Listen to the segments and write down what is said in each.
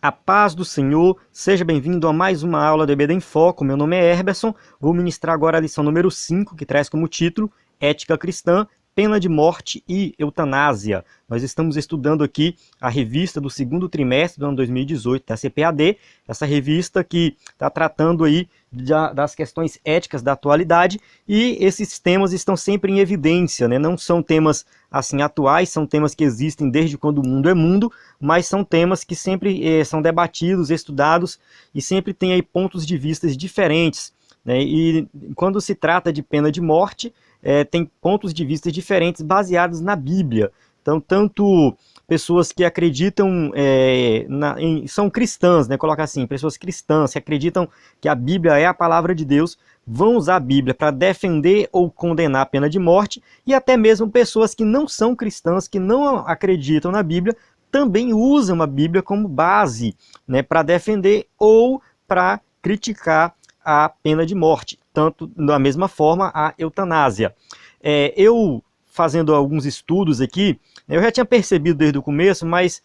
A paz do Senhor, seja bem-vindo a mais uma aula do EBD em Foco. Meu nome é Herberson, vou ministrar agora a lição número 5, que traz como título Ética Cristã, Pena de Morte e Eutanásia. Nós estamos estudando aqui a revista do segundo trimestre do ano 2018 da CPAD, essa revista que está tratando aí das questões éticas da atualidade, e esses temas estão sempre em evidência, né? Não são temas assim atuais, são temas que existem desde quando o mundo é mundo, mas são temas que sempre são debatidos, estudados, e sempre tem aí pontos de vista diferentes, né? E quando se trata de pena de morte, tem pontos de vista diferentes baseados na Bíblia. Então, tanto pessoas que acreditam, são cristãs, né? Coloca assim, pessoas cristãs que acreditam que a Bíblia é a palavra de Deus, vão usar a Bíblia para defender ou condenar a pena de morte, e até mesmo pessoas que não são cristãs, que não acreditam na Bíblia, também usam a Bíblia como base, né, para defender ou para criticar a pena de morte, tanto da mesma forma a eutanásia. Eu fazendo alguns estudos aqui, eu já tinha percebido desde o começo, mas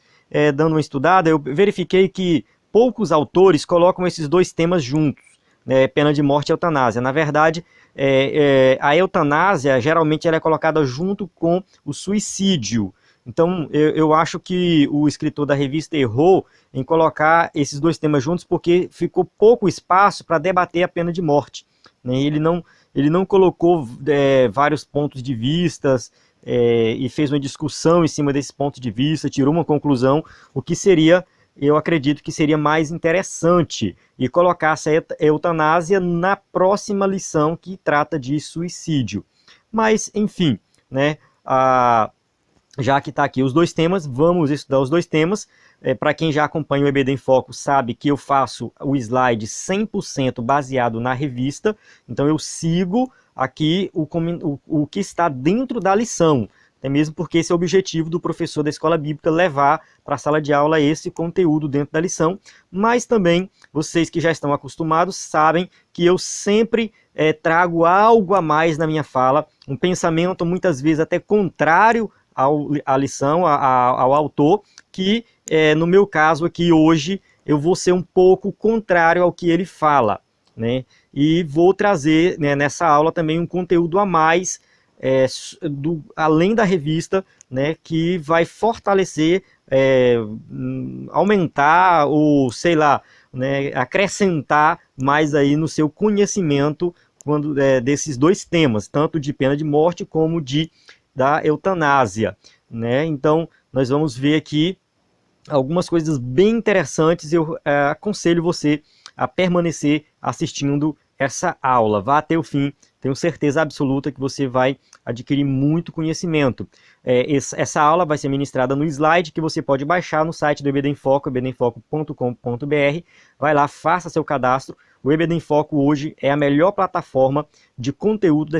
dando uma estudada, eu verifiquei que poucos autores colocam esses dois temas juntos, pena de morte e eutanásia. Na verdade, a eutanásia geralmente ela é colocada junto com o suicídio. Então, eu acho que o escritor da revista errou em colocar esses dois temas juntos, porque ficou pouco espaço para debater a pena de morte, né? Ele não colocou vários pontos de vista e fez uma discussão em cima desses pontos de vista, tirou uma conclusão, o que seria, eu acredito que seria mais interessante, e colocasse a eutanásia na próxima lição que trata de suicídio. Mas, enfim, né, já que está aqui os dois temas, vamos estudar os dois temas. Para quem já acompanha o EBD em Foco sabe que eu faço o slide 100% baseado na revista, então eu sigo aqui o que está dentro da lição, até mesmo porque esse é o objetivo do professor da escola bíblica, levar para a sala de aula esse conteúdo dentro da lição, mas também vocês que já estão acostumados sabem que eu sempre trago algo a mais na minha fala, um pensamento muitas vezes até contrário à lição, ao autor, que no meu caso aqui hoje eu vou ser um pouco contrário ao que ele fala, né? E vou trazer, né, nessa aula também um conteúdo a mais, além da revista, né, que vai fortalecer, aumentar ou sei lá, né, acrescentar mais aí no seu conhecimento desses dois temas, tanto de pena de morte como da eutanásia, né? Então, nós vamos ver aqui algumas coisas bem interessantes. Eu aconselho você a permanecer assistindo essa aula. Vá até o fim, tenho certeza absoluta que você vai adquirir muito conhecimento. Essa aula vai ser ministrada no slide que você pode baixar no site do EBD em Foco, ebdemfoco.com.br. Vai lá, faça seu cadastro. O EBD em Foco hoje é a melhor plataforma de conteúdo da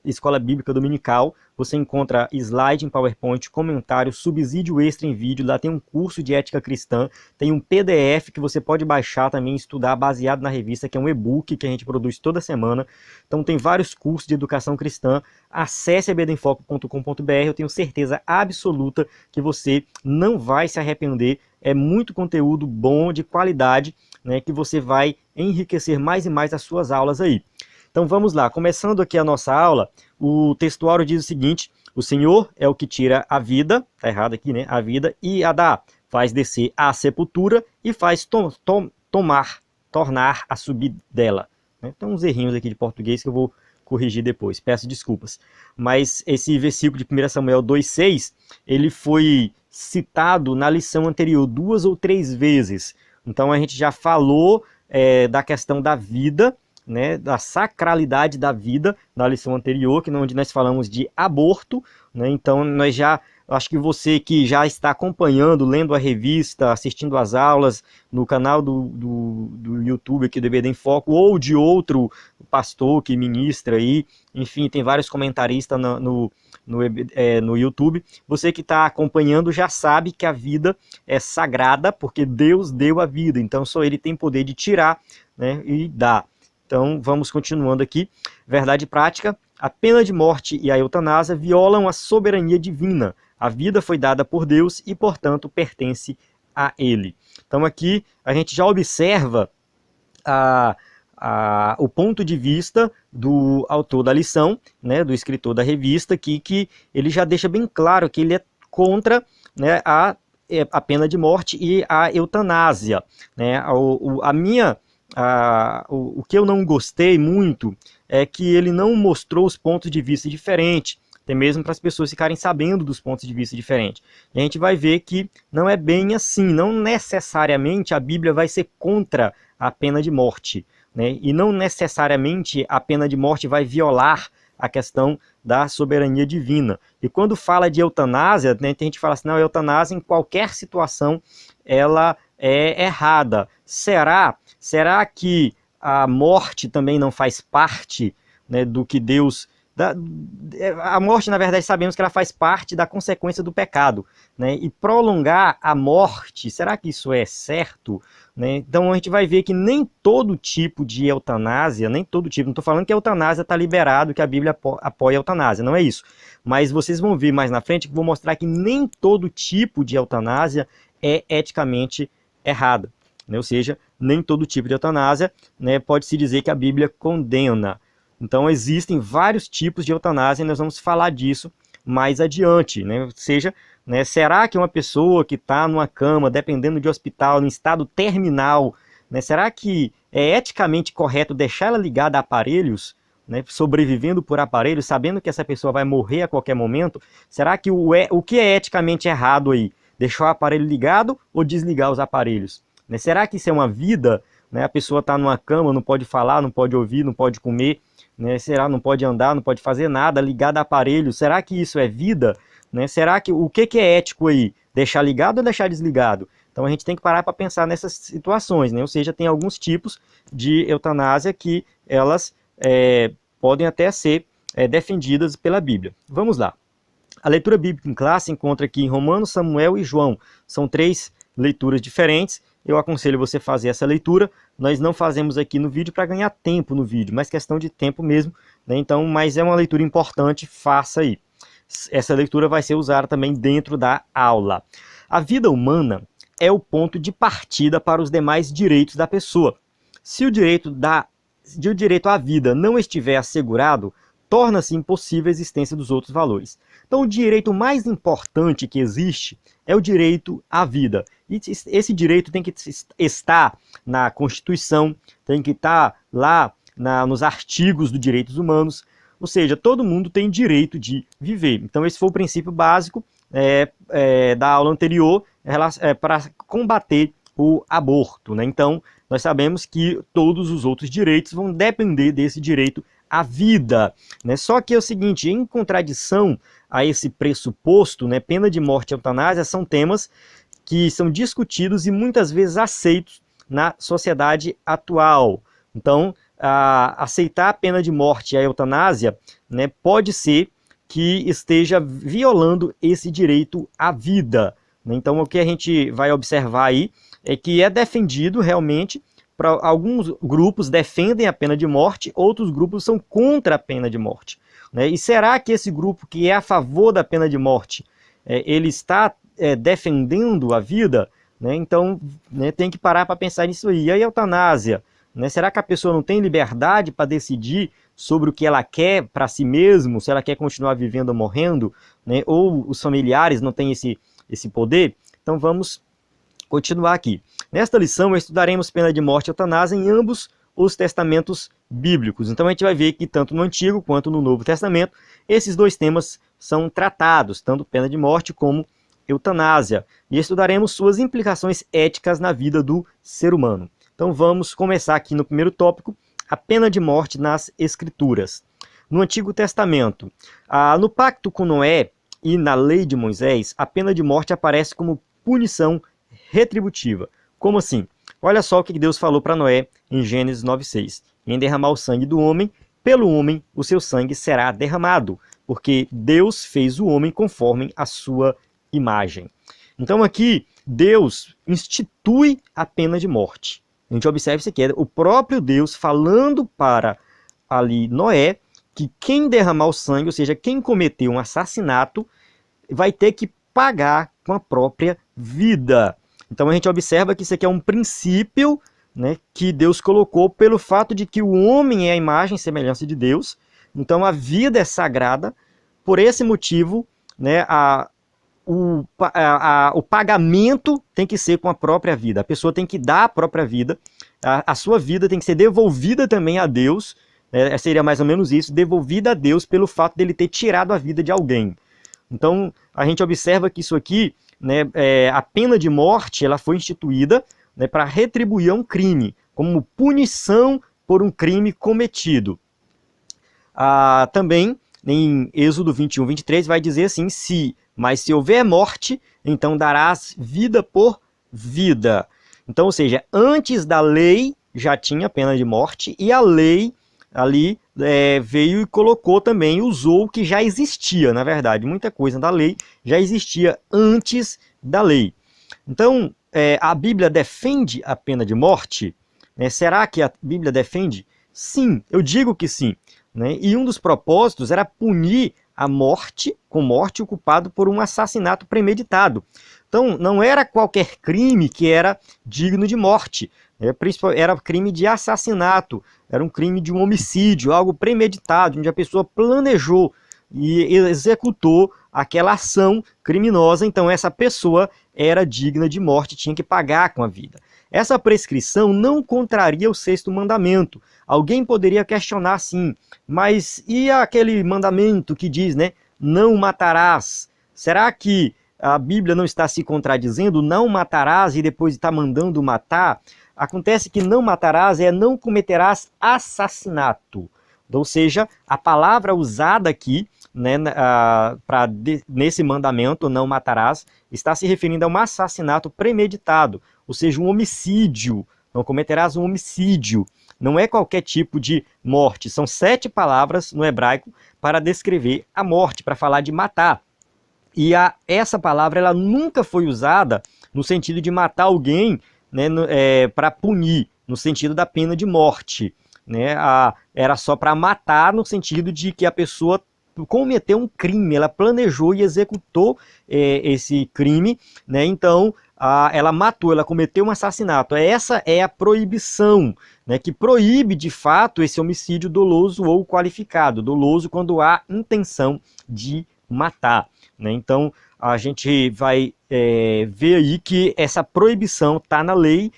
Escola Bíblica Dominical. Você encontra slide em PowerPoint, comentário, subsídio extra em vídeo. Lá tem um curso de ética cristã, tem um PDF que você pode baixar também, estudar baseado na revista, que é um e-book que a gente produz toda semana. Então tem vários cursos de educação cristã. Acesse ebdemfoco.com.br, eu tenho certeza absoluta que você não vai se arrepender. É muito conteúdo bom, de qualidade, né, que você vai enriquecer mais e mais as suas aulas aí. Então vamos lá, começando aqui a nossa aula, o textuário diz o seguinte: o Senhor é o que tira a vida, tá errado aqui, né, a vida, e a dá, faz descer à sepultura e faz tornar a subir dela. Tem uns errinhos aqui de português que eu vou corrigir depois, peço desculpas. Mas esse versículo de 1 Samuel 2,6, ele foi citado na lição anterior 2 ou 3 vezes. Então a gente já falou da questão da vida, né, da sacralidade da vida na lição anterior, onde nós falamos de aborto, né? Então nós já, acho que você que já está acompanhando, lendo a revista, assistindo às aulas no canal do YouTube aqui do EBD em Foco, ou de outro pastor que ministra aí, enfim, tem vários comentaristas no YouTube, você que está acompanhando já sabe que a vida é sagrada, porque Deus deu a vida, então só Ele tem poder de tirar, né, e dar. Então vamos continuando aqui. Verdade prática: a pena de morte e a eutanásia violam a soberania divina. A vida foi dada por Deus e, portanto, pertence a Ele. Então aqui a gente já observa o ponto de vista do autor da lição, né, do escritor da revista, que ele já deixa bem claro que ele é contra, né, a pena de morte e a eutanásia. Né? O que eu não gostei muito é que ele não mostrou os pontos de vista diferentes, até mesmo para as pessoas ficarem sabendo dos pontos de vista diferentes. E a gente vai ver que não é bem assim, não necessariamente a Bíblia vai ser contra a pena de morte, né? E não necessariamente a pena de morte vai violar a questão da soberania divina. E quando fala de eutanásia, né, tem gente que fala assim, não, a eutanásia em qualquer situação ela é errada. Será que a morte também não faz parte, né, do que Deus... A morte, na verdade, sabemos que ela faz parte da consequência do pecado, né? E prolongar a morte, será que isso é certo? Né? Então a gente vai ver que nem todo tipo de eutanásia, nem todo tipo, não estou falando que a eutanásia está liberado, que a Bíblia apoia a eutanásia, não é isso. Mas vocês vão ver mais na frente que vou mostrar que nem todo tipo de eutanásia é eticamente errada. Né? Ou seja, nem todo tipo de eutanásia, né, pode-se dizer que a Bíblia condena. Então existem vários tipos de eutanásia e nós vamos falar disso mais adiante. Né? Ou seja, né, será que uma pessoa que está numa cama, dependendo de hospital, em estado terminal, né, será que é eticamente correto deixar ela ligada a aparelhos, né, sobrevivendo por aparelhos, sabendo que essa pessoa vai morrer a qualquer momento? Será que o que é eticamente errado aí? Deixar o aparelho ligado ou desligar os aparelhos? Né, será que isso é uma vida? Né, a pessoa está numa cama, não pode falar, não pode ouvir, não pode comer, né, não pode andar, não pode fazer nada, ligado a aparelho. Será que isso é vida? Né? Será que o que é ético aí? Deixar ligado ou deixar desligado? Então a gente tem que parar para pensar nessas situações, né? Ou seja, tem alguns tipos de eutanásia que elas podem até ser defendidas pela Bíblia. Vamos lá. A leitura bíblica em classe encontra aqui em Romanos, Samuel e João. São 3 leituras diferentes. Eu aconselho você fazer essa leitura. Nós não fazemos aqui no vídeo para ganhar tempo no vídeo, mas questão de tempo mesmo, né? Então, mas é uma leitura importante, faça aí. Essa leitura vai ser usada também dentro da aula. A vida humana é o ponto de partida para os demais direitos da pessoa. Se o direito à vida não estiver assegurado, torna-se impossível a existência dos outros valores. Então, o direito mais importante que existe é o direito à vida. E esse direito tem que estar na Constituição, tem que estar lá nos artigos dos direitos humanos, ou seja, todo mundo tem direito de viver. Então esse foi o princípio básico da aula anterior para combater o aborto. Né? Então nós sabemos que todos os outros direitos vão depender desse direito à vida. Né? Só que é o seguinte, em contradição a esse pressuposto, né, pena de morte e eutanásia são temas que são discutidos e muitas vezes aceitos na sociedade atual. Então, aceitar a pena de morte e a eutanásia, né, pode ser que esteja violando esse direito à vida. Né? Então, o que a gente vai observar aí é que é defendido realmente, para alguns grupos defendem a pena de morte, outros grupos são contra a pena de morte. Né? E será que esse grupo que é a favor da pena de morte, ele está defendendo a vida? Né? Então, né, tem que parar para pensar nisso aí. E a eutanásia? Né? Será que a pessoa não tem liberdade para decidir sobre o que ela quer para si mesmo, se ela quer continuar vivendo ou morrendo? Né? Ou os familiares não têm esse poder? Então vamos continuar aqui. Nesta lição estudaremos pena de morte e eutanásia em ambos os testamentos bíblicos. Então a gente vai ver que tanto no Antigo quanto no Novo Testamento esses dois temas são tratados, tanto pena de morte como eutanásia. E estudaremos suas implicações éticas na vida do ser humano. Então vamos começar aqui no primeiro tópico, a pena de morte nas Escrituras. No Antigo Testamento, no Pacto com Noé e na Lei de Moisés, a pena de morte aparece como punição retributiva. Como assim? Olha só o que Deus falou para Noé em Gênesis 9:6. Em derramar o sangue do homem, pelo homem o seu sangue será derramado, porque Deus fez o homem conforme a sua imagem. Então aqui Deus institui a pena de morte. A gente observa isso aqui, é o próprio Deus falando para ali Noé que quem derramar o sangue, ou seja, quem cometeu um assassinato, vai ter que pagar com a própria vida. Então a gente observa que isso aqui é um princípio, né, que Deus colocou pelo fato de que o homem é a imagem e semelhança de Deus. Então a vida é sagrada. Por esse motivo, né, o pagamento tem que ser com a própria vida. A pessoa tem que dar a própria vida. A sua vida tem que ser devolvida também a Deus. Seria mais ou menos isso, devolvida a Deus pelo fato dele ter tirado a vida de alguém. Então a gente observa que isso aqui, né, a pena de morte, ela foi instituída, né, para retribuir a um crime, como punição por um crime cometido. Também em Êxodo 21, 23 vai dizer assim: mas se houver morte, então darás vida por vida. Então, ou seja, antes da lei já tinha pena de morte, e a lei ali veio e colocou também, usou o que já existia, na verdade. Muita coisa da lei já existia antes da lei. Então, a Bíblia defende a pena de morte? Será que a Bíblia defende? Sim, eu digo que sim. E um dos propósitos era punir a morte, com morte, o culpado por um assassinato premeditado. Então, não era qualquer crime que era digno de morte. Era crime de assassinato, era um crime de um homicídio, algo premeditado, onde a pessoa planejou e executou aquela ação criminosa. Então essa pessoa era digna de morte, tinha que pagar com a vida. Essa prescrição não contraria o sexto mandamento. Alguém poderia questionar assim: mas e aquele mandamento que diz, né, não matarás? Será que a Bíblia não está se contradizendo? Não matarás e depois está mandando matar? Acontece que não matarás não cometerás assassinato. Ou seja, a palavra usada aqui, né, nesse mandamento, não matarás, está se referindo a um assassinato premeditado, ou seja, um homicídio. Não cometerás um homicídio. Não é qualquer tipo de morte. São 7 palavras no hebraico para descrever a morte, para falar de matar. E essa palavra ela nunca foi usada no sentido de matar alguém, né, para punir, no sentido da pena de morte. Né? Era só para matar no sentido de que a pessoa cometeu um crime, ela planejou e executou esse crime, né? Então ela matou, ela cometeu um assassinato. Essa é a proibição, né, que proíbe de fato esse homicídio doloso ou qualificado. Doloso quando há intenção de matar, né? Então a gente vai ver aí que essa proibição está na lei.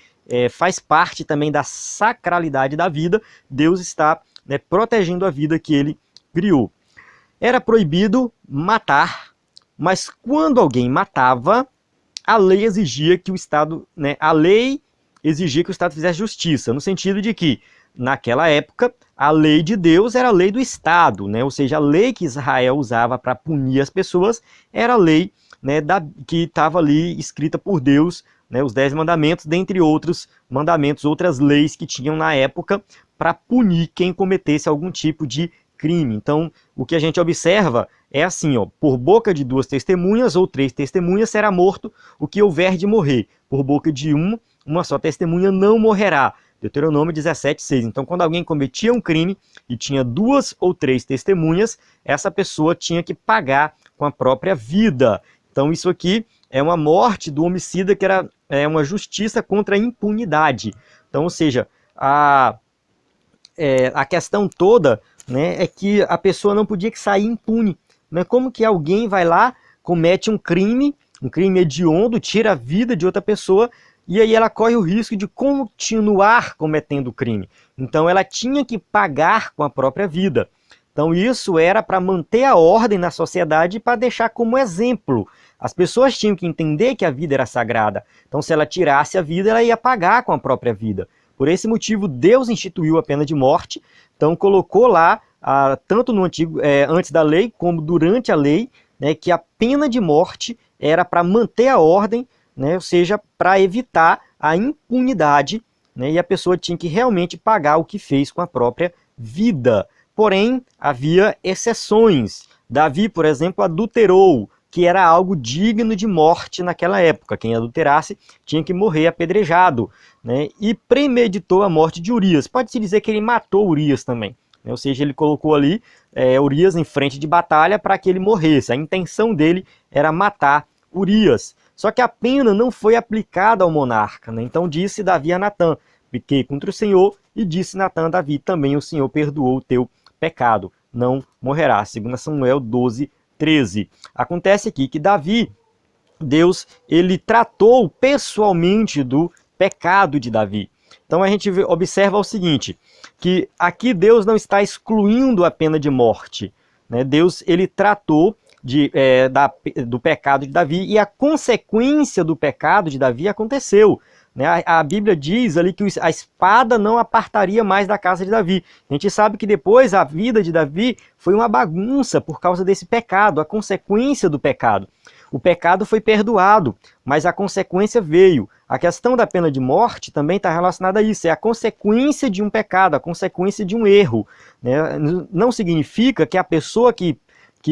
Faz parte também da sacralidade da vida. Deus está, né, protegendo a vida que ele criou. Era proibido matar, mas quando alguém matava, a lei exigia que o Estado, né, fizesse justiça, no sentido de que, naquela época, a lei de Deus era a lei do Estado, né? Ou seja, a lei que Israel usava para punir as pessoas era a lei, né, que estava ali escrita por Deus, né, os 10 mandamentos, dentre outros mandamentos, outras leis que tinham na época para punir quem cometesse algum tipo de crime. Então, o que a gente observa é assim, por boca de 2 testemunhas ou 3 testemunhas será morto o que houver de morrer. Por boca de uma só testemunha não morrerá. Deuteronômio 17:6. Então, quando alguém cometia um crime e tinha 2 ou 3 testemunhas, essa pessoa tinha que pagar com a própria vida. Então, isso aqui é uma morte do homicida, que era uma justiça contra a impunidade. Então, ou seja, a questão toda, né, é que a pessoa não podia sair impune. Né? Como que alguém vai lá, comete um crime hediondo, tira a vida de outra pessoa, e aí ela corre o risco de continuar cometendo o crime. Então ela tinha que pagar com a própria vida. Então isso era para manter a ordem na sociedade e para deixar como exemplo. As pessoas tinham que entender que a vida era sagrada. Então se ela tirasse a vida, ela ia pagar com a própria vida. Por esse motivo, Deus instituiu a pena de morte. Então colocou lá, tanto no antes da lei, como durante a lei, né, que a pena de morte era para manter a ordem, né, ou seja, para evitar a impunidade, né, e a pessoa tinha que realmente pagar o que fez com a própria vida. Porém, havia exceções. Davi, por exemplo, adulterou, que era algo digno de morte naquela época. Quem adulterasse tinha que morrer apedrejado, né? E premeditou a morte de Urias. Pode-se dizer que ele matou Urias também, né? Ou seja, ele colocou ali Urias em frente de batalha para que ele morresse. A intenção dele era matar Urias. Só que a pena não foi aplicada ao monarca, né? Então disse Davi a Natã: pequei contra o Senhor, e disse Natã a Davi: também o Senhor perdoou o teu pecado, não morrerás. 2 Samuel 12:13. Acontece aqui que Deus, ele tratou pessoalmente do pecado de Davi. Então a gente observa o seguinte, que aqui Deus não está excluindo a pena de morte, né? Deus, ele tratou do pecado de Davi, e a consequência do pecado de Davi aconteceu, né? A Bíblia diz ali que a espada não apartaria mais da casa de Davi. A gente sabe que depois a vida de Davi foi uma bagunça por causa desse pecado, a consequência do pecado. O pecado foi perdoado, mas a consequência veio. A questão da pena de morte também está relacionada a isso, é a consequência de um pecado, a consequência de um erro, né? Não significa que a pessoa que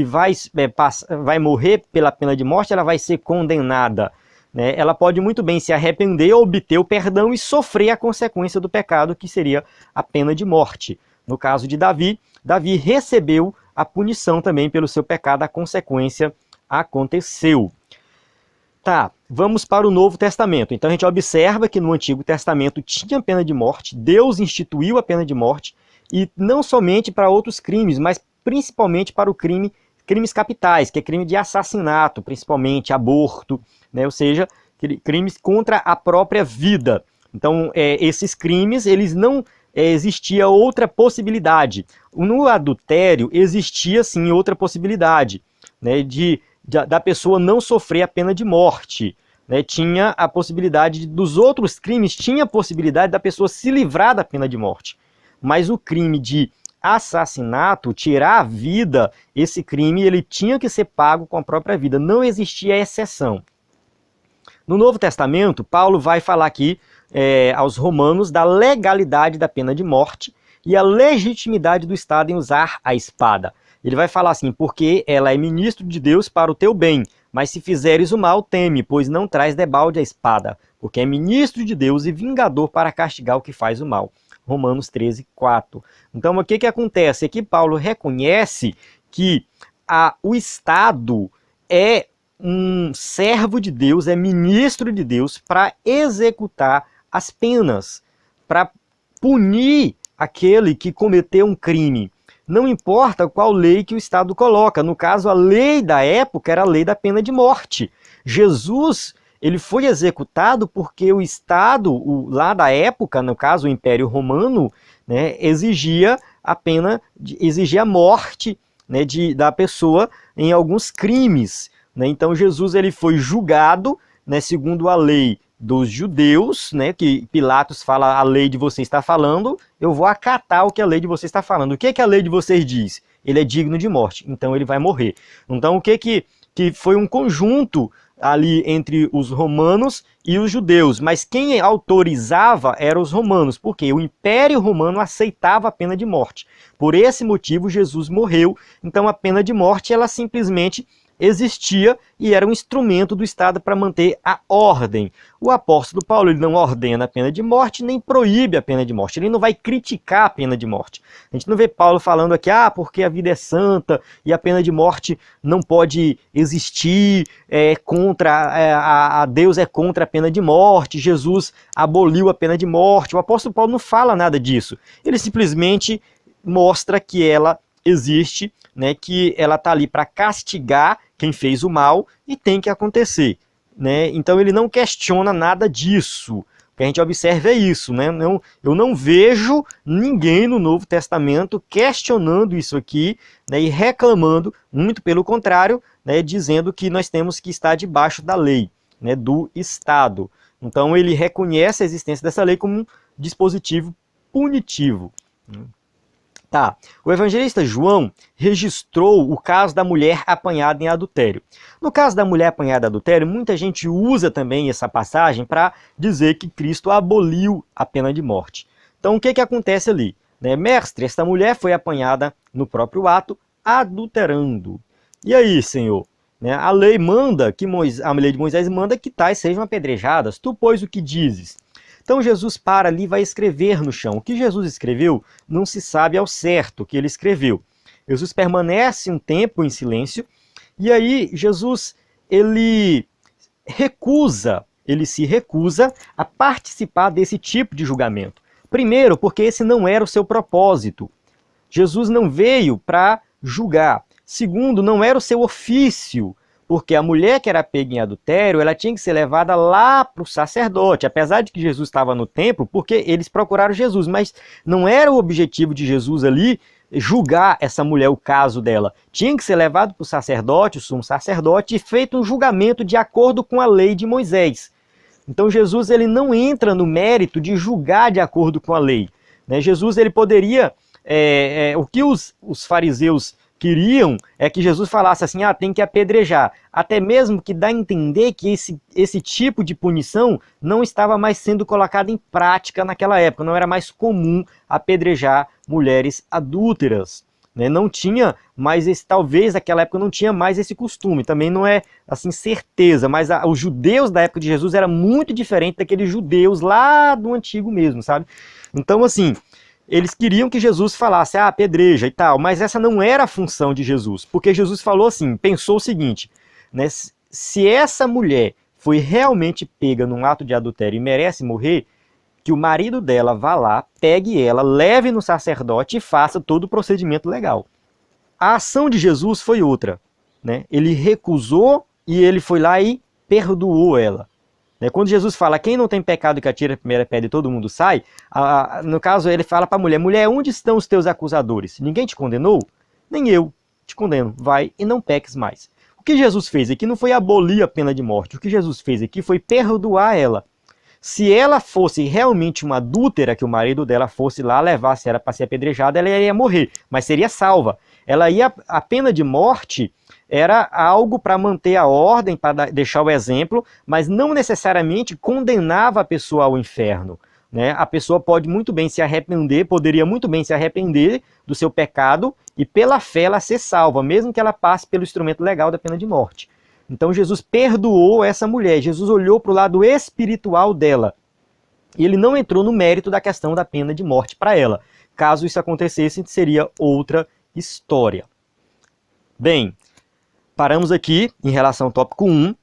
vai morrer pela pena de morte, ela vai ser condenada, né? Ela pode muito bem se arrepender, obter o perdão e sofrer a consequência do pecado, que seria a pena de morte. No caso de Davi, Davi recebeu a punição também pelo seu pecado, a consequência aconteceu. Tá, vamos para o Novo Testamento. Então a gente observa que no Antigo Testamento tinha pena de morte, Deus instituiu a pena de morte, e não somente para outros crimes, mas principalmente para crimes capitais, que é crime de assassinato, principalmente aborto, né? Ou seja, crimes contra a própria vida. Então esses crimes, eles não existia outra possibilidade. No adultério existia sim outra possibilidade, né, da pessoa não sofrer a pena de morte, né? Tinha a possibilidade dos outros crimes, tinha a possibilidade da pessoa se livrar da pena de morte. Mas o crime de assassinato, tirar a vida, esse crime ele tinha que ser pago com a própria vida, não existia exceção. No Novo Testamento, Paulo vai falar aqui aos romanos da legalidade da pena de morte e a legitimidade do Estado em usar a espada. Ele vai falar assim: porque ela é ministro de Deus para o teu bem, mas se fizeres o mal, teme, pois não traz debalde a espada, porque é ministro de Deus e vingador para castigar o que faz o mal. Romanos 13:4. Então o que acontece? Aqui Paulo reconhece que o Estado é um servo de Deus, é ministro de Deus para executar as penas, para punir aquele que cometeu um crime. Não importa qual lei que o Estado coloca. No caso, a lei da época era a lei da pena de morte. Jesus, ele foi executado porque o Estado, lá da época, no caso o Império Romano, né, exigia a pena, exigia a morte, né, da pessoa em alguns crimes, né? Então Jesus ele foi julgado, né, segundo a lei dos judeus, né, que Pilatos fala: a lei de vocês está falando, eu vou acatar o que a lei de vocês está falando. O que a lei de vocês diz? Ele é digno de morte, então ele vai morrer. Então o que foi um conjunto ali entre os romanos e os judeus, mas quem autorizava eram os romanos, porque o Império Romano aceitava a pena de morte. Por esse motivo Jesus morreu. Então a pena de morte ela simplesmente existia e era um instrumento do Estado para manter a ordem. O apóstolo Paulo ele não ordena a pena de morte, nem proíbe a pena de morte. Ele não vai criticar a pena de morte. A gente não vê Paulo falando aqui: porque a vida é santa e a pena de morte não pode existir, a Deus é contra a pena de morte, Jesus aboliu a pena de morte. O apóstolo Paulo não fala nada disso. Ele simplesmente mostra que ela existe, né, que ela está ali para castigar quem fez o mal e tem que acontecer, né? Então ele não questiona nada disso. O que a gente observa é isso, né? Eu não vejo ninguém no Novo Testamento questionando isso aqui, né, e reclamando, muito pelo contrário, né, dizendo que nós temos que estar debaixo da lei, né, do Estado. Então ele reconhece a existência dessa lei como um dispositivo punitivo. Tá. O evangelista João registrou o caso da mulher apanhada em adultério. No caso da mulher apanhada em adultério, muita gente usa também essa passagem para dizer que Cristo aboliu a pena de morte. Então o que acontece ali? Né? Mestre, esta mulher foi apanhada no próprio ato, adulterando. E aí, Senhor? Né? A lei de Moisés manda que tais sejam apedrejadas. Tu, pois, o que dizes? Então Jesus para ali e vai escrever no chão. O que Jesus escreveu não se sabe ao certo o que ele escreveu. Jesus permanece um tempo em silêncio e aí Jesus ele se recusa a participar desse tipo de julgamento. Primeiro, porque esse não era o seu propósito. Jesus não veio para julgar. Segundo, não era o seu ofício, porque a mulher que era pega em adultério, ela tinha que ser levada lá para o sacerdote, apesar de que Jesus estava no templo, porque eles procuraram Jesus, mas não era o objetivo de Jesus ali julgar essa mulher, o caso dela. Tinha que ser levado para o sacerdote, o sumo sacerdote, e feito um julgamento de acordo com a lei de Moisés. Então Jesus ele não entra no mérito de julgar de acordo com a lei. Jesus ele poderia, o que os fariseus queriam é que Jesus falasse assim, tem que apedrejar. Até mesmo que dá a entender que esse tipo de punição não estava mais sendo colocado em prática naquela época, não era mais comum apedrejar mulheres adúlteras. Não tinha mais talvez naquela época não tinha mais esse costume, também não é assim certeza, mas os judeus da época de Jesus era muito diferente daqueles judeus lá do antigo mesmo, sabe? Então assim, eles queriam que Jesus falasse, apedreja e tal, mas essa não era a função de Jesus, porque Jesus falou assim, pensou o seguinte, se essa mulher foi realmente pega num ato de adultério e merece morrer, que o marido dela vá lá, pegue ela, leve no sacerdote e faça todo o procedimento legal. A ação de Jesus foi outra. Ele recusou e ele foi lá e perdoou ela. Quando Jesus fala, quem não tem pecado que atire a primeira pedra e todo mundo sai, no caso ele fala para a mulher, mulher, onde estão os teus acusadores? Ninguém te condenou? Nem eu te condeno, vai e não peques mais. O que Jesus fez aqui não foi abolir a pena de morte, o que Jesus fez aqui foi perdoar ela. Se ela fosse realmente uma adúltera, que o marido dela fosse lá, levasse ela para ser apedrejada, ela ia morrer, mas seria salva. A pena de morte era algo para manter a ordem, para deixar o exemplo, mas não necessariamente condenava a pessoa ao inferno. A pessoa pode muito bem se arrepender, poderia muito bem se arrepender do seu pecado e pela fé ela ser salva, mesmo que ela passe pelo instrumento legal da pena de morte. Então Jesus perdoou essa mulher, Jesus olhou para o lado espiritual dela. E ele não entrou no mérito da questão da pena de morte para ela. Caso isso acontecesse, seria outra história. Bem, paramos aqui em relação ao tópico 1,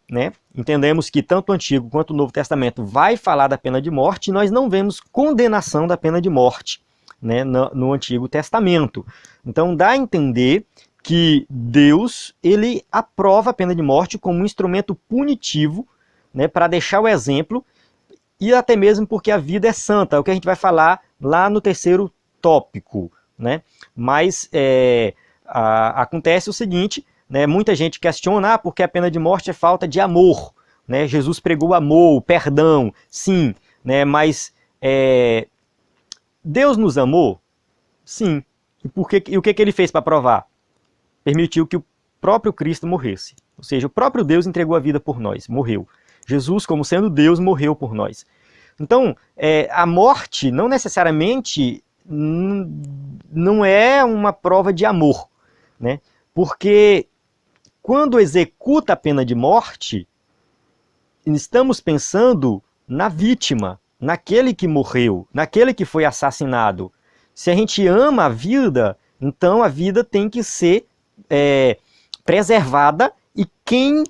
Entendemos que tanto o Antigo quanto o Novo Testamento vai falar da pena de morte e nós não vemos condenação da pena de morte no Antigo Testamento. Então dá a entender que Deus ele aprova a pena de morte como um instrumento punitivo, para deixar o exemplo, e até mesmo porque a vida é santa, é o que a gente vai falar lá no terceiro tópico. Mas acontece o seguinte, muita gente questiona, porque a pena de morte é falta de amor. Jesus pregou amor, perdão, sim, mas Deus nos amou? Sim. E o que ele fez para provar? Permitiu que o próprio Cristo morresse. Ou seja, o próprio Deus entregou a vida por nós, morreu. Jesus, como sendo Deus, morreu por nós. Então, a morte não necessariamente não é uma prova de amor, porque quando executa a pena de morte, estamos pensando na vítima, naquele que morreu, naquele que foi assassinado. Se a gente ama a vida, então a vida tem que ser preservada, e quem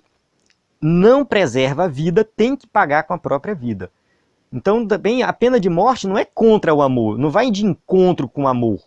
não preserva a vida tem que pagar com a própria vida. Então também a pena de morte não é contra o amor, não vai de encontro com o amor,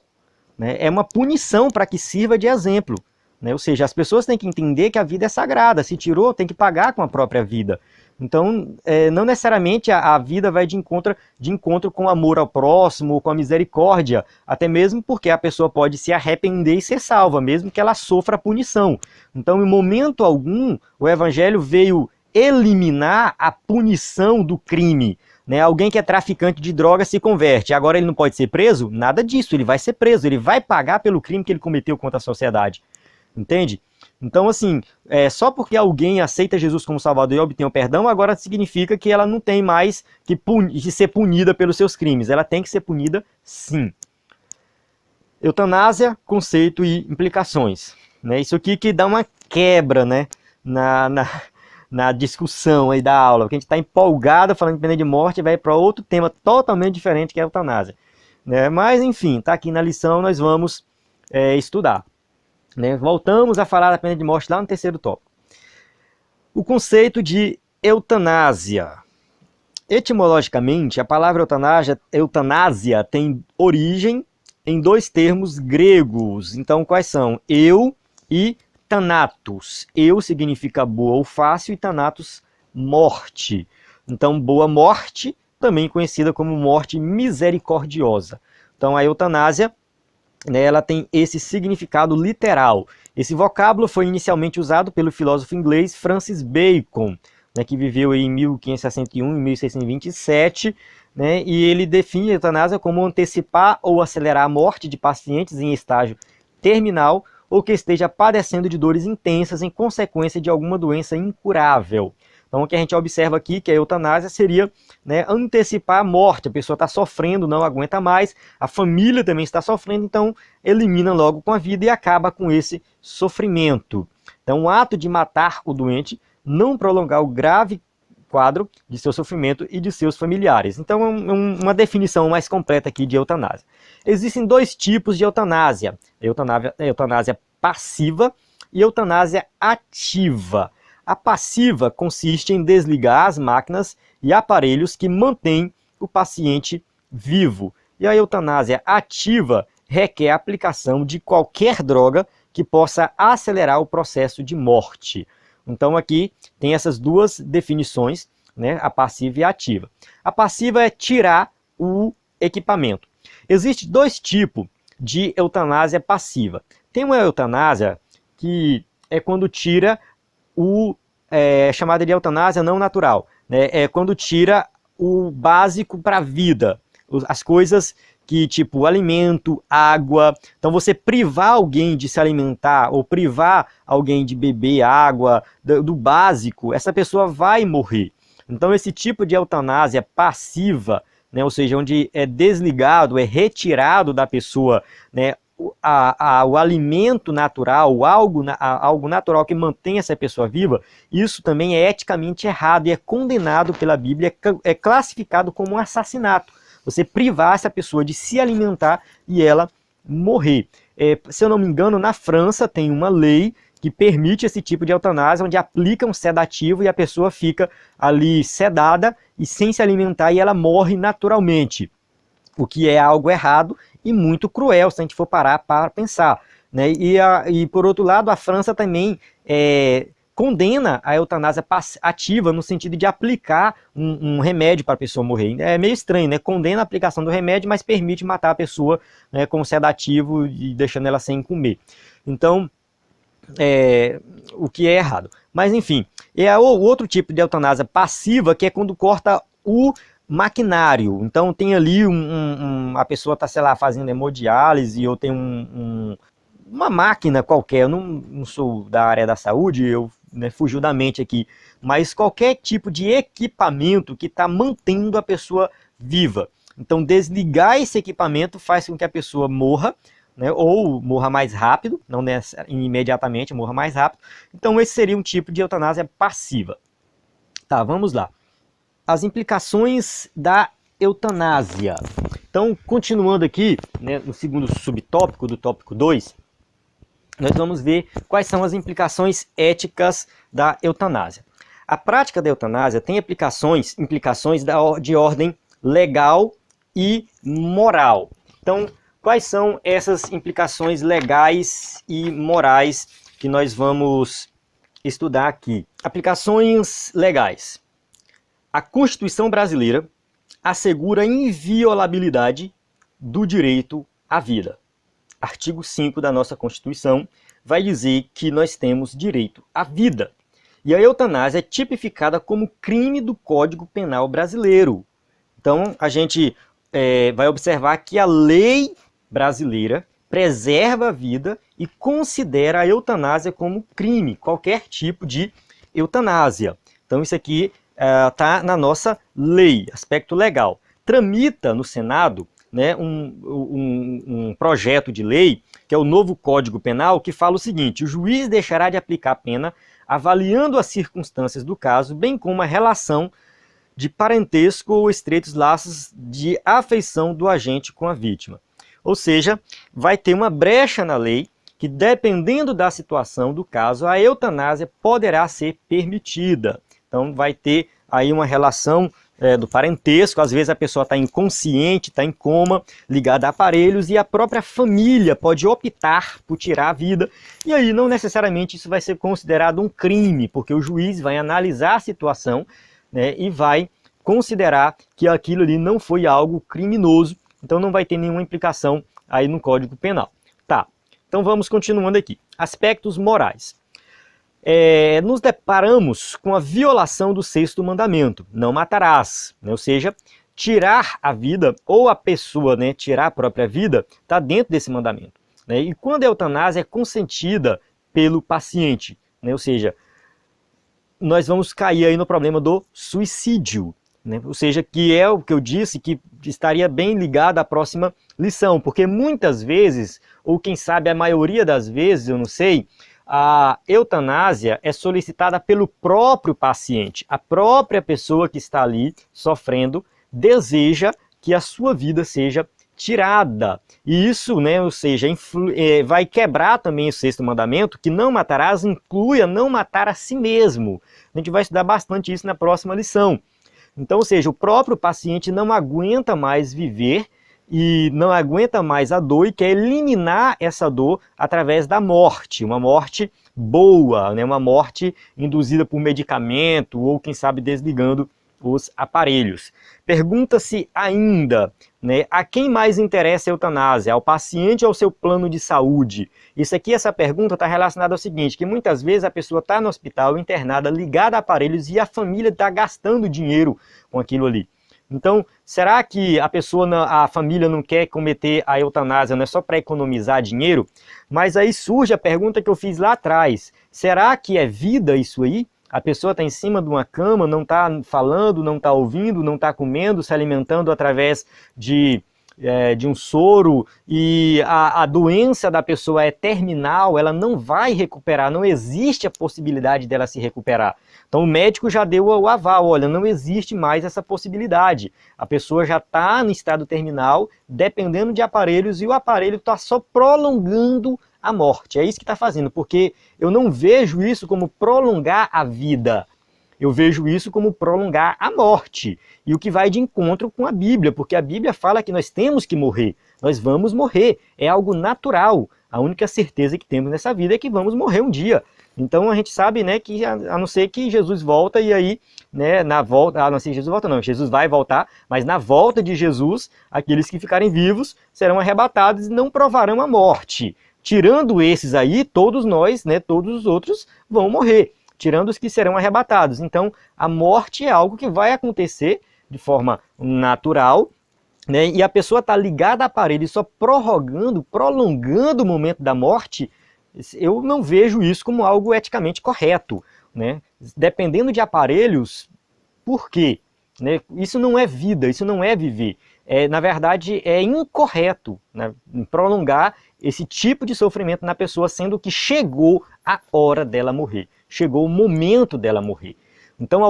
é uma punição para que sirva de exemplo, ou seja, as pessoas têm que entender que a vida é sagrada, se tirou tem que pagar com a própria vida. Então, não necessariamente a vida vai de encontro com o amor ao próximo, com a misericórdia, até mesmo porque a pessoa pode se arrepender e ser salva, mesmo que ela sofra a punição. Então, em momento algum, o Evangelho veio eliminar a punição do crime. Alguém que é traficante de drogas se converte, agora ele não pode ser preso? Nada disso, ele vai ser preso, ele vai pagar pelo crime que ele cometeu contra a sociedade. Entende? Então, assim, só porque alguém aceita Jesus como Salvador e obtém o perdão, agora significa que ela não tem mais que ser punida pelos seus crimes. Ela tem que ser punida, sim. Eutanásia, conceito e implicações. Isso aqui que dá uma quebra, na discussão aí da aula, porque a gente está empolgado falando de pena de morte e vai para outro tema totalmente diferente, que é a eutanásia. Mas, enfim, está aqui na lição, nós vamos estudar. Voltamos a falar da pena de morte lá no terceiro tópico. O conceito de Eutanásia. Etimologicamente, a palavra eutanásia tem origem em dois termos gregos. Então, quais são? Eu e thanatos. Eu significa boa ou fácil e thanatos, morte. Então, boa morte, também conhecida como morte misericordiosa. Então, a eutanásia, né, ela tem esse significado literal. Esse vocábulo foi inicialmente usado pelo filósofo inglês Francis Bacon, né, que viveu em 1561 e 1627, né, e ele define a eutanásia como antecipar ou acelerar a morte de pacientes em estágio terminal ou que esteja padecendo de dores intensas em consequência de alguma doença incurável. Então, o que a gente observa aqui, que a eutanásia seria, né, antecipar a morte. A pessoa está sofrendo, não aguenta mais, a família também está sofrendo, então elimina logo com a vida e acaba com esse sofrimento. Então, o ato de matar o doente, não prolongar o grave quadro de seu sofrimento e de seus familiares. Então, uma definição mais completa aqui de eutanásia. Existem dois tipos de eutanásia: eutanásia passiva e eutanásia ativa. A passiva consiste em desligar as máquinas e aparelhos que mantêm o paciente vivo. E a eutanásia ativa requer a aplicação de qualquer droga que possa acelerar o processo de morte. Então aqui tem essas duas definições, né, a passiva e a ativa. A passiva é tirar o equipamento. Existem dois tipos de eutanásia passiva. Tem uma eutanásia que é quando tira chamada de eutanásia não natural, né? É quando tira o básico para a vida, as coisas que, tipo, alimento, água. Então, você privar alguém de se alimentar ou privar alguém de beber água, do básico, essa pessoa vai morrer. Então, esse tipo de eutanásia passiva, né, ou seja, onde é desligado, é retirado da pessoa, né, o alimento natural, algo natural que mantém essa pessoa viva, isso também é eticamente errado e é condenado pela Bíblia, é classificado como um assassinato. Você privar essa pessoa de se alimentar e ela morrer. Se eu não me engano, na França tem uma lei que permite esse tipo de eutanásia, onde aplica um sedativo e a pessoa fica ali sedada e sem se alimentar e ela morre naturalmente. O que é algo errado e muito cruel, se a gente for parar para pensar, né? E por outro lado, a França também condena a eutanásia ativa no sentido de aplicar um remédio para a pessoa morrer. É meio estranho, né? Condena a aplicação do remédio, mas permite matar a pessoa, né, com sedativo e deixando ela sem comer. Então, o que é errado. Mas enfim, é o outro tipo de eutanásia passiva, que é quando corta o maquinário. Então tem ali a pessoa está, sei lá, fazendo hemodiálise ou tem uma máquina qualquer. Eu não sou da área da saúde, eu, né, fugiu da mente aqui, mas qualquer tipo de equipamento que está mantendo a pessoa viva. Então desligar esse equipamento faz com que a pessoa morra, né, ou morra mais rápido, não imediatamente, morra mais rápido. Então esse seria um tipo de eutanásia passiva. Tá, vamos lá. As implicações da eutanásia. Então, continuando aqui, né, no segundo subtópico do tópico 2, nós vamos ver quais são as implicações éticas da eutanásia. A prática da eutanásia tem implicações de ordem legal e moral. Então, quais são essas implicações legais e morais que nós vamos estudar aqui? Aplicações legais. A Constituição brasileira assegura a inviolabilidade do direito à vida. Artigo 5 da nossa Constituição vai dizer que nós temos direito à vida. E a eutanásia é tipificada como crime do Código Penal brasileiro. Então, a gente vai observar que a lei brasileira preserva a vida e considera a eutanásia como crime, qualquer tipo de eutanásia. Então, isso aqui está na nossa lei, aspecto legal. Tramita no Senado, né, um projeto de lei, que é o novo Código Penal, que fala o seguinte: o juiz deixará de aplicar a pena avaliando as circunstâncias do caso, bem como a relação de parentesco ou estreitos laços de afeição do agente com a vítima. Ou seja, vai ter uma brecha na lei que, dependendo da situação do caso, a eutanásia poderá ser permitida. Então vai ter aí uma relação do parentesco, às vezes a pessoa está inconsciente, está em coma, ligada a aparelhos, e a própria família pode optar por tirar a vida, e aí não necessariamente isso vai ser considerado um crime, porque o juiz vai analisar a situação, né, e vai considerar que aquilo ali não foi algo criminoso, então não vai ter nenhuma implicação aí no Código Penal. Tá, então vamos continuando aqui. Aspectos morais. Nos deparamos com a violação do 6º mandamento, não matarás, né? Ou seja, tirar a vida, ou a pessoa, né, tirar a própria vida, está dentro desse mandamento, né? E quando a eutanásia é consentida pelo paciente, né? Ou seja, nós vamos cair aí no problema do suicídio, né? Ou seja, que é o que eu disse que estaria bem ligado à próxima lição, porque muitas vezes, ou quem sabe a maioria das vezes, eu não sei, a eutanásia é solicitada pelo próprio paciente. A própria pessoa que está ali sofrendo deseja que a sua vida seja tirada. E isso, né, ou seja, vai quebrar também o 6º mandamento, que não matarás inclui a não matar a si mesmo. A gente vai estudar bastante isso na próxima lição. Então, ou seja, o próprio paciente não aguenta mais viver e não aguenta mais a dor e quer eliminar essa dor através da morte, uma morte boa, né? Uma morte induzida por medicamento ou, quem sabe, desligando os aparelhos. Pergunta-se ainda, né, a quem mais interessa a eutanásia, ao paciente ou ao seu plano de saúde? Isso aqui, essa pergunta está relacionada ao seguinte, que muitas vezes a pessoa está no hospital internada, ligada a aparelhos, e a família está gastando dinheiro com aquilo ali. Então, será que a família não quer cometer a eutanásia, não é só para economizar dinheiro? Mas aí surge a pergunta que eu fiz lá atrás, será que é vida isso aí? A pessoa está em cima de uma cama, não está falando, não está ouvindo, não está comendo, se alimentando através de um soro, e a doença da pessoa é terminal, ela não vai recuperar, não existe a possibilidade dela se recuperar. Então o médico já deu o aval, olha, não existe mais essa possibilidade. A pessoa já está no estado terminal, dependendo de aparelhos, e o aparelho está só prolongando a morte. É isso que está fazendo, porque eu não vejo isso como prolongar a vida. Eu vejo isso como prolongar a morte. E o que vai de encontro com a Bíblia, porque a Bíblia fala que nós temos que morrer. Nós vamos morrer. É algo natural. A única certeza que temos nessa vida é que vamos morrer um dia. Então a gente sabe, né, que a não ser que Jesus volta, e aí, né, na volta, a não ser que Jesus volta não, Jesus vai voltar, mas na volta de Jesus, aqueles que ficarem vivos serão arrebatados e não provarão a morte. Tirando esses aí, todos nós, né, todos os outros vão morrer, tirando os que serão arrebatados. Então, a morte é algo que vai acontecer de forma natural, né, e a pessoa está ligada a aparelho e só prolongando o momento da morte. Eu não vejo isso como algo eticamente correto, né? Dependendo de aparelhos, por quê? Né? Isso não é vida, isso não é viver. Na verdade, é incorreto, né, prolongar esse tipo de sofrimento na pessoa, sendo que chegou a hora dela morrer, chegou o momento dela morrer. Então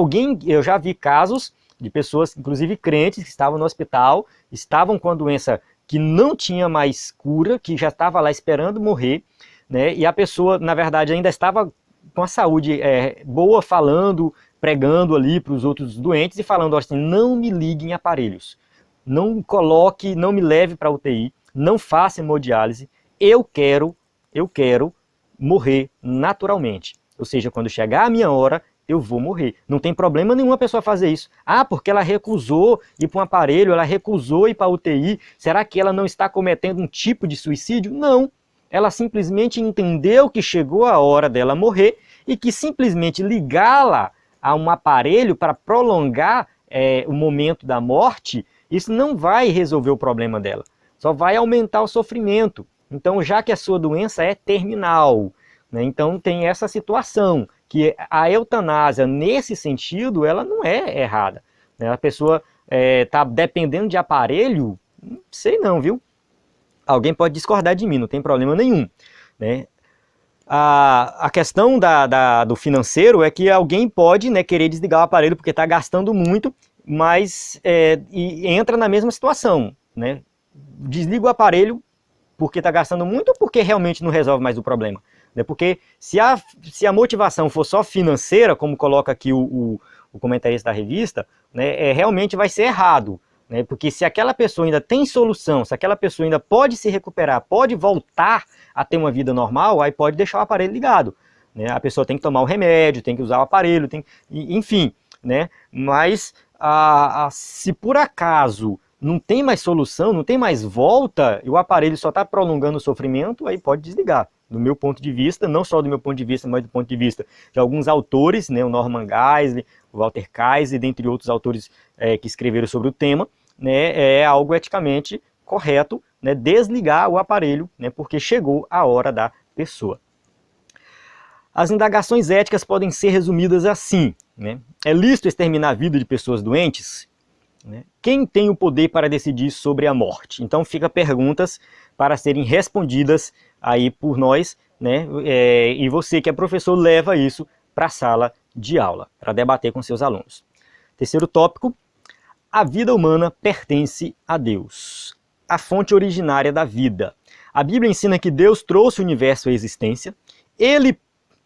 eu já vi casos de pessoas, inclusive crentes, que estavam no hospital, estavam com a doença que não tinha mais cura, que já estava lá esperando morrer, né, e a pessoa, na verdade, ainda estava com a saúde boa, falando, pregando ali para os outros doentes e falando assim, não me ligue em aparelhos, não coloque, não me leve para a UTI, não faça hemodiálise, eu quero morrer naturalmente. Ou seja, quando chegar a minha hora, eu vou morrer. Não tem problema nenhum a pessoa fazer isso. Ah, porque ela recusou ir para um aparelho, ela recusou ir para a UTI, será que ela não está cometendo um tipo de suicídio? Não. Ela simplesmente entendeu que chegou a hora dela morrer e que simplesmente ligá-la a um aparelho para prolongar o momento da morte, isso não vai resolver o problema dela, só vai aumentar o sofrimento. Então, já que a sua doença é terminal, né, então tem essa situação, que a eutanásia, nesse sentido, ela não é errada. Né? A pessoa está dependendo de aparelho, não sei não, viu? Alguém pode discordar de mim, não tem problema nenhum. Né? A questão do financeiro é que alguém pode, né, querer desligar o aparelho porque está gastando muito, mas e entra na mesma situação. Né? Desliga o aparelho porque está gastando muito ou porque realmente não resolve mais o problema? né? Porque se a motivação for só financeira, como coloca aqui o comentarista da revista, né, realmente vai ser errado, né? Porque se aquela pessoa ainda tem solução, se aquela pessoa ainda pode se recuperar, pode voltar a ter uma vida normal, aí pode deixar o aparelho ligado, né? A pessoa tem que tomar o remédio, tem que usar o aparelho, enfim, né? Mas se por acaso não tem mais solução, não tem mais volta, e o aparelho só está prolongando o sofrimento, aí pode desligar. Do meu ponto de vista, não só do meu ponto de vista, mas do ponto de vista de alguns autores, né, o Norman Geisler, o Walter Kaiser, dentre outros autores que escreveram sobre o tema, né, é algo eticamente correto, né, desligar o aparelho, né, porque chegou a hora da pessoa. As indagações éticas podem ser resumidas assim, né? É lícito exterminar a vida de pessoas doentes? Né? Quem tem o poder para decidir sobre a morte? Então fica perguntas para serem respondidas aí por nós, né? E você que é professor leva isso para a sala de aula, para debater com seus alunos. Terceiro tópico, a vida humana pertence a Deus, a fonte originária da vida. A Bíblia ensina que Deus trouxe o universo à existência, Ele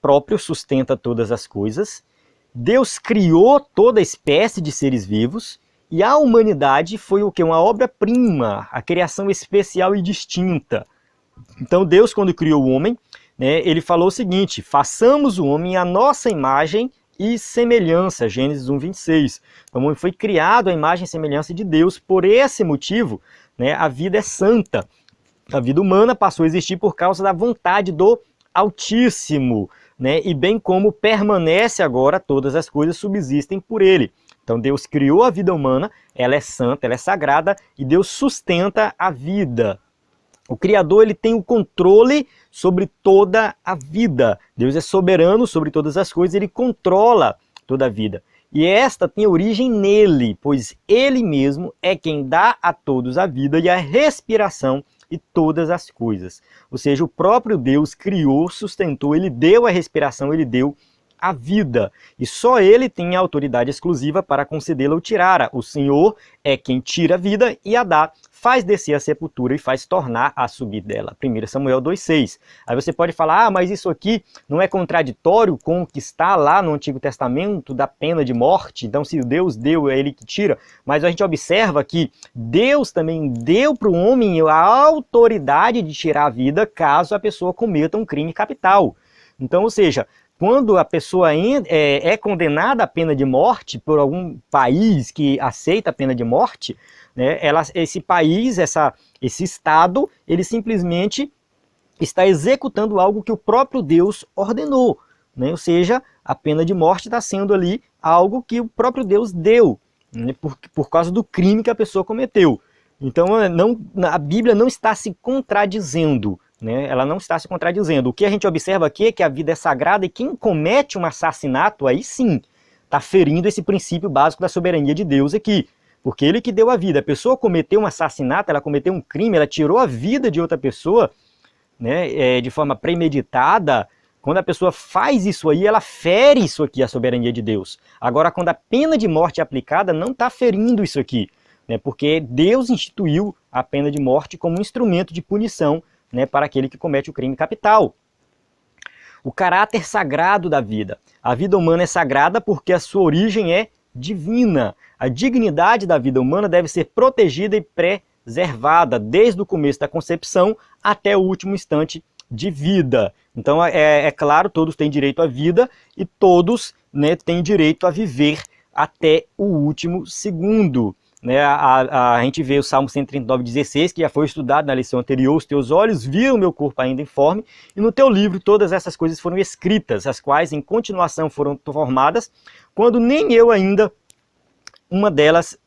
próprio sustenta todas as coisas, Deus criou toda espécie de seres vivos, e a humanidade foi o que? Uma obra-prima, a criação especial e distinta. Então Deus, quando criou o homem, né, ele falou o seguinte, façamos o homem à nossa imagem e semelhança, Gênesis 1:26. Então o homem foi criado à imagem e semelhança de Deus, por esse motivo, né, a vida é santa. A vida humana passou a existir por causa da vontade do Altíssimo, né, e bem como permanece agora, todas as coisas subsistem por ele. Então Deus criou a vida humana, ela é santa, ela é sagrada, e Deus sustenta a vida. O Criador, ele tem o controle sobre toda a vida. Deus é soberano sobre todas as coisas, ele controla toda a vida. E esta tem origem nele, pois ele mesmo é quem dá a todos a vida e a respiração e todas as coisas. Ou seja, o próprio Deus criou, sustentou, ele deu a respiração, ele deu a vida. E só ele tem a autoridade exclusiva para concedê-la ou tirá-la. O Senhor é quem tira a vida e a dá, faz descer a sepultura e faz tornar a subir dela. 1 Samuel 2,6. Aí você pode falar, mas isso aqui não é contraditório com o que está lá no Antigo Testamento da pena de morte? Então se Deus deu, é ele que tira. Mas a gente observa que Deus também deu para o homem a autoridade de tirar a vida caso a pessoa cometa um crime capital. Então, ou seja, quando a pessoa é condenada à pena de morte por algum país que aceita a pena de morte, né, esse país, esse Estado, ele simplesmente está executando algo que o próprio Deus ordenou. Né? Ou seja, a pena de morte está sendo ali algo que o próprio Deus deu, né, por causa do crime que a pessoa cometeu. Então a Bíblia não está se contradizendo. Né? Ela não está se contradizendo. O que a gente observa aqui é que a vida é sagrada e quem comete um assassinato, aí sim, está ferindo esse princípio básico da soberania de Deus aqui. Porque ele que deu a vida. A pessoa cometeu um assassinato, ela cometeu um crime, ela tirou a vida de outra pessoa, né, de forma premeditada. Quando a pessoa faz isso aí, ela fere isso aqui, a soberania de Deus. Agora, quando a pena de morte é aplicada, não está ferindo isso aqui. Né, porque Deus instituiu a pena de morte como um instrumento de punição, né, para aquele que comete o crime capital. O caráter sagrado da vida. A vida humana é sagrada porque a sua origem é divina. A dignidade da vida humana deve ser protegida e preservada desde o começo da concepção até o último instante de vida. Então é claro, todos têm direito à vida e todos, né, têm direito a viver até o último segundo. Né, a gente vê o Salmo 139,16, que já foi estudado na lição anterior, os teus olhos viram meu corpo ainda informe, e no teu livro todas essas coisas foram escritas, as quais em continuação foram formadas, quando nem uma delas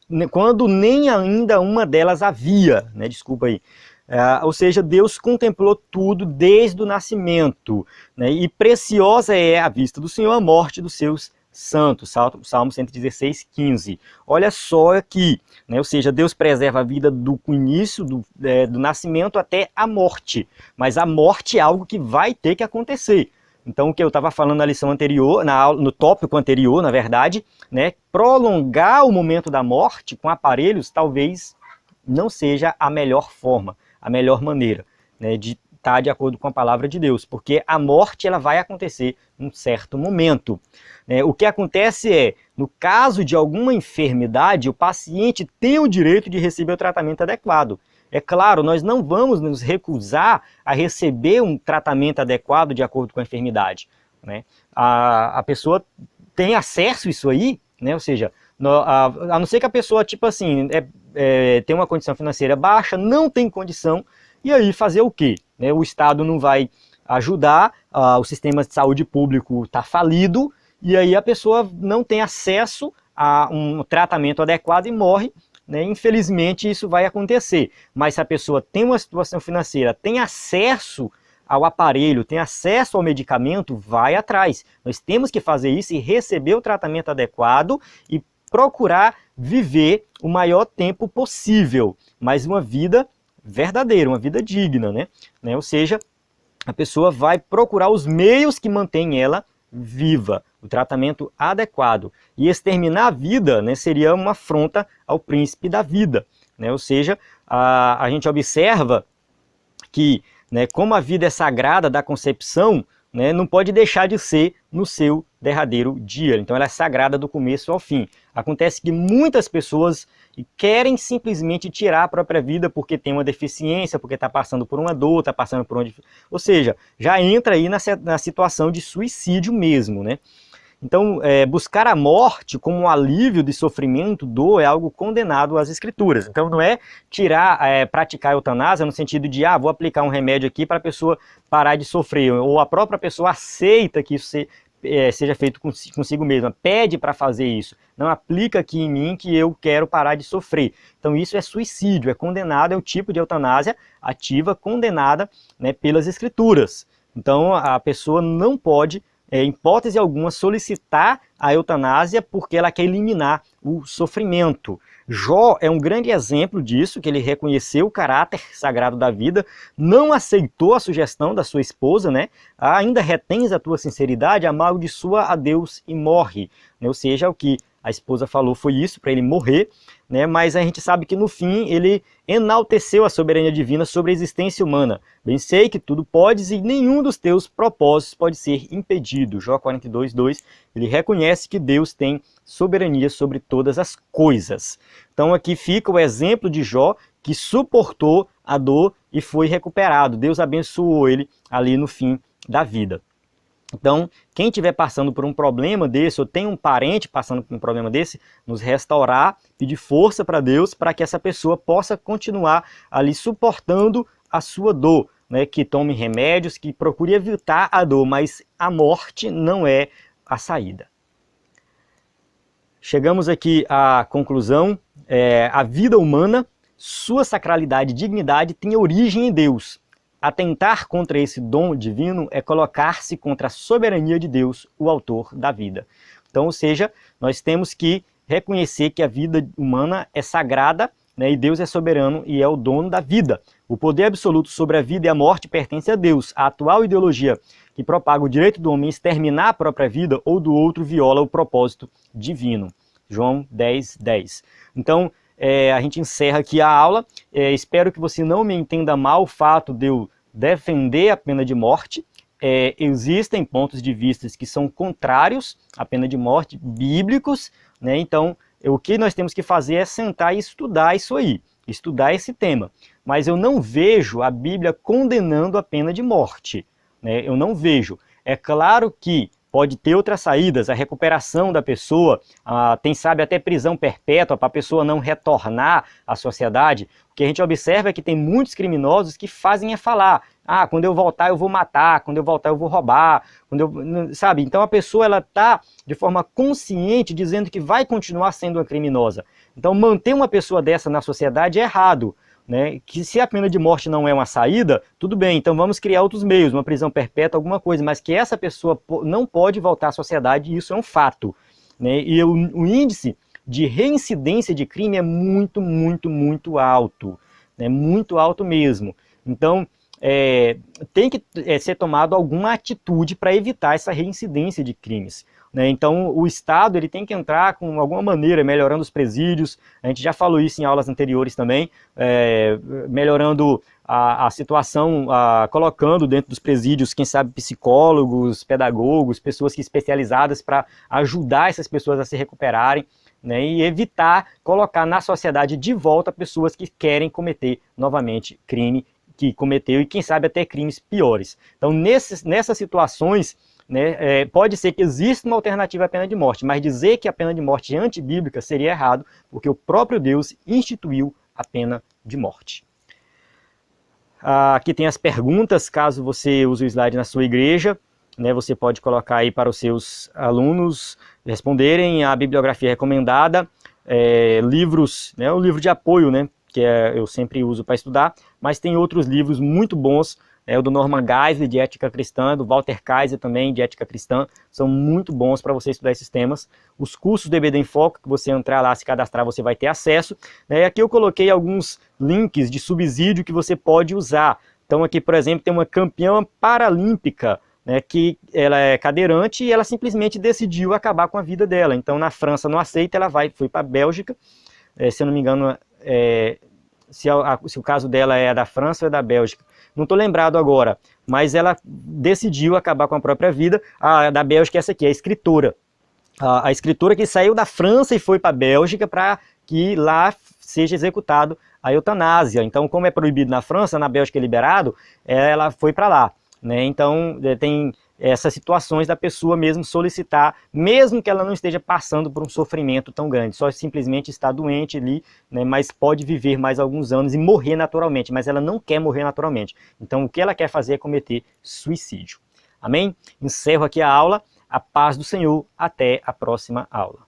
havia, né, desculpa aí. Ou seja, Deus contemplou tudo desde o nascimento, né, e preciosa é à vista do Senhor a morte dos seus santos, Salmo 116,15. Olha só aqui, né? Ou seja, Deus preserva a vida do início, do nascimento até a morte, mas a morte é algo que vai ter que acontecer. Então o que eu estava falando na lição anterior, no tópico anterior, na verdade, né, prolongar o momento da morte com aparelhos talvez não seja a melhor forma, a melhor maneira, né, de matar de acordo com a palavra de Deus, porque a morte ela vai acontecer em um certo momento. O que acontece é, no caso de alguma enfermidade, o paciente tem o direito de receber o tratamento adequado. É claro, nós não vamos nos recusar a receber um tratamento adequado de acordo com a enfermidade, né? A pessoa tem acesso a isso aí, né? Ou seja, a não ser que a pessoa, tipo assim, tem uma condição financeira baixa, não tem condição, e aí fazer o quê? O Estado não vai ajudar, o sistema de saúde público está falido, e aí a pessoa não tem acesso a um tratamento adequado e morre. Infelizmente isso vai acontecer, mas se a pessoa tem uma situação financeira, tem acesso ao aparelho, tem acesso ao medicamento, vai atrás. Nós temos que fazer isso e receber o tratamento adequado e procurar viver o maior tempo possível, mas uma vida verdadeira, uma vida digna, né? Ou seja, a pessoa vai procurar os meios que mantêm ela viva, o tratamento adequado. E exterminar a vida, seria uma afronta ao príncipe da vida. Ou seja, a gente observa que, como a vida é sagrada da concepção, não pode deixar de ser no seu derradeiro dia. Então ela é sagrada do começo ao fim. Acontece que muitas pessoas querem simplesmente tirar a própria vida porque tem uma deficiência, porque está passando por uma dor, está passando por onde... Ou seja, já entra aí na situação de suicídio mesmo, Então, buscar a morte como um alívio de sofrimento, dor, é algo condenado às Escrituras. Então, não é praticar a eutanásia no sentido de, vou aplicar um remédio aqui para a pessoa parar de sofrer, ou a própria pessoa aceita que isso seja feito consigo mesma, pede para fazer isso, não aplica aqui em mim que eu quero parar de sofrer. Então, isso é suicídio, é condenado, é o tipo de eutanásia ativa condenada pelas Escrituras. Então, a pessoa não pode, em hipótese alguma, solicitar a eutanásia porque ela quer eliminar o sofrimento. Jó é um grande exemplo disso, que ele reconheceu o caráter sagrado da vida, não aceitou a sugestão da sua esposa, ainda retens a tua sinceridade, amaldiçoa a Deus e morre. Ou seja, o que a esposa falou foi isso, para ele morrer, mas a gente sabe que no fim ele enalteceu a soberania divina sobre a existência humana. Bem sei que tudo podes e nenhum dos teus propósitos pode ser impedido. Jó 42:2, ele reconhece que Deus tem soberania sobre todas as coisas. Então aqui fica o exemplo de Jó, que suportou a dor e foi recuperado. Deus abençoou ele ali no fim da vida. Então, quem estiver passando por um problema desse, ou tem um parente passando por um problema desse, nos restaurar, pedir força para Deus, para que essa pessoa possa continuar ali suportando a sua dor, que tome remédios, que procure evitar a dor, mas a morte não é a saída. Chegamos aqui à conclusão, a vida humana, sua sacralidade e dignidade tem origem em Deus. Atentar contra esse dom divino é colocar-se contra a soberania de Deus, o autor da vida. Então, ou seja, nós temos que reconhecer que a vida humana é sagrada, e Deus é soberano e é o dono da vida. O poder absoluto sobre a vida e a morte pertence a Deus. A atual ideologia que propaga o direito do homem a exterminar a própria vida ou do outro viola o propósito divino. João 10:10. Então, a gente encerra aqui a aula. Espero que você não me entenda mal o fato de eu defender a pena de morte. Existem pontos de vista que são contrários à pena de morte, bíblicos, Então, o que nós temos que fazer é sentar e estudar isso aí, estudar esse tema. Mas eu não vejo a Bíblia condenando a pena de morte, Eu não vejo. É claro que pode ter outras saídas, a recuperação da pessoa, tem, sabe, até prisão perpétua para a pessoa não retornar à sociedade. O que a gente observa é que tem muitos criminosos que fazem falar, quando eu voltar eu vou matar, quando eu voltar eu vou roubar, sabe? Então a pessoa ela está de forma consciente dizendo que vai continuar sendo uma criminosa. Então manter uma pessoa dessa na sociedade é errado. Que se a pena de morte não é uma saída, tudo bem, então vamos criar outros meios, uma prisão perpétua, alguma coisa, mas que essa pessoa não pode voltar à sociedade, isso é um fato. E o índice de reincidência de crime é muito, muito, muito alto, muito alto mesmo. Então, tem que ser tomado alguma atitude para evitar essa reincidência de crimes. né? Então o Estado ele tem que entrar com alguma maneira, melhorando os presídios, a gente já falou isso em aulas anteriores também, melhorando a situação, colocando dentro dos presídios, quem sabe, psicólogos, pedagogos, pessoas especializadas para ajudar essas pessoas a se recuperarem, né, e evitar colocar na sociedade de volta pessoas que querem cometer novamente crime que cometeu e quem sabe até crimes piores. Então nessas situações, né, pode ser que exista uma alternativa à pena de morte, mas dizer que a pena de morte é antibíblica seria errado, porque o próprio Deus instituiu a pena de morte. Aqui tem as perguntas, caso você use o slide na sua igreja, né, você pode colocar aí para os seus alunos responderem. A bibliografia recomendada, livros, né, o livro de apoio, né, que eu sempre uso para estudar, mas tem outros livros muito bons, o do Norman Geisler, de Ética Cristã, do Walter Kaiser também, de Ética Cristã, são muito bons para você estudar esses temas. Os cursos do EBD em Foco, que você entrar lá, se cadastrar, você vai ter acesso. Aqui eu coloquei alguns links de subsídio que você pode usar. Então aqui, por exemplo, tem uma campeã paralímpica, né, que ela é cadeirante e ela simplesmente decidiu acabar com a vida dela. Então na França não aceita, ela foi para a Bélgica, se eu não me engano, se o caso dela é da França ou é da Bélgica, não estou lembrado agora, mas ela decidiu acabar com a própria vida. A da Bélgica é essa aqui, a escritora. A escritora que saiu da França e foi para a Bélgica para que lá seja executado a eutanásia. Então, como é proibido na França, na Bélgica é liberado, ela foi para lá, né? Então, tem essas situações da pessoa mesmo solicitar, mesmo que ela não esteja passando por um sofrimento tão grande, só simplesmente está doente ali, né, mas pode viver mais alguns anos e morrer naturalmente, mas ela não quer morrer naturalmente. Então o que ela quer fazer é cometer suicídio. Amém? Encerro aqui a aula. A paz do Senhor. Até a próxima aula.